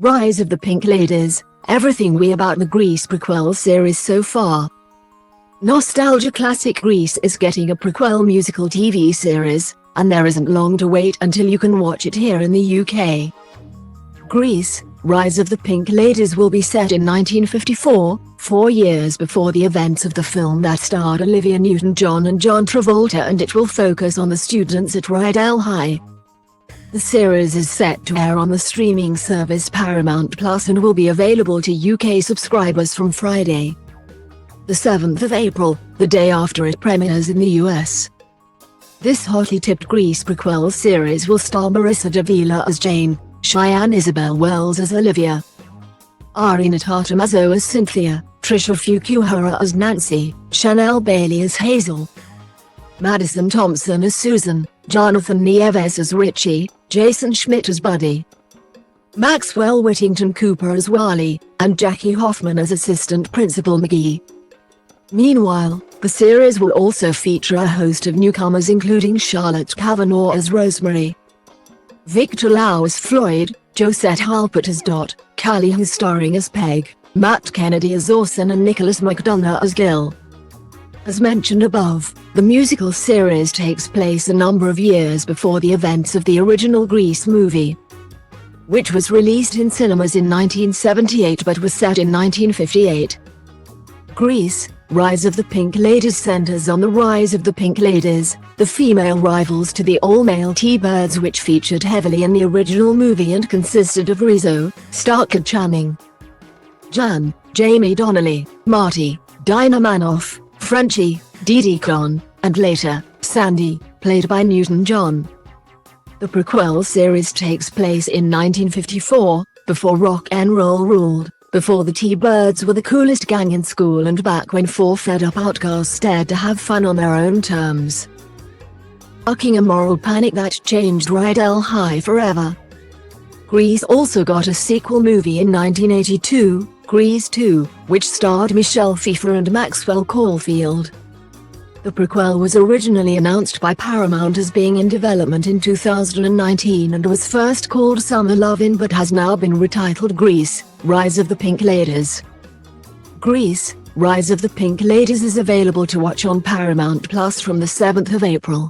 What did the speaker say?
Rise of the Pink Ladies, everything we about the Grease prequel series so far. Nostalgia classic Grease is getting a prequel musical TV series, and there isn't long to wait until you can watch it here in the UK. Grease, Rise of the Pink Ladies will be set in 1954, 4 years before the events of the film that starred Olivia Newton-John and John Travolta, and it will focus on the students at Rydell High. The series is set to air on the streaming service Paramount Plus and will be available to UK subscribers from Friday, the 7th of April, the day after it premieres in the US. This hotly tipped Grease prequel series will star Marissa Davila as Jane, Cheyenne Isabel Wells as Olivia, Arina Tartamazzo as Cynthia, Trisha Fukuhara as Nancy, Chanel Bailey as Hazel, Madison Thompson as Susan, Jonathan Nieves as Richie, Jason Schmidt as Buddy, Maxwell Whittington Cooper as Wally, and Jackie Hoffman as Assistant Principal McGee. Meanwhile, the series will also feature a host of newcomers including Charlotte Kavanaugh as Rosemary, Victor Lau as Floyd, Josette Halpert as Dot, Callie Hu starring as Peg, Matt Kennedy as Orson, and Nicholas McDonough as Gil. As mentioned above, the musical series takes place a number of years before the events of the original Grease movie, which was released in cinemas in 1978 but was set in 1958. Grease, Rise of the Pink Ladies centers on the rise of the Pink Ladies, the female rivals to the all-male T-Birds, which featured heavily in the original movie and consisted of Rizzo, Starkey Channing, Jan, Jamie Donnelly, Marty, Dinah Manoff, Frenchie, Dee Dee Klon, and later, Sandy, played by Newton-John. The prequel series takes place in 1954, before rock and roll ruled, before the T-Birds were the coolest gang in school, and back when 4 fed-up outcasts dared to have fun on their own terms, sparking a moral panic that changed Rydell High forever. Grease also got a sequel movie in 1982, Grease 2, which starred Michelle Pfeiffer and Maxwell Caulfield. The prequel was originally announced by Paramount as being in development in 2019 and was first called Summer Lovin' but has now been retitled Grease, Rise of the Pink Ladies. Grease, Rise of the Pink Ladies is available to watch on Paramount Plus from the 7th of April.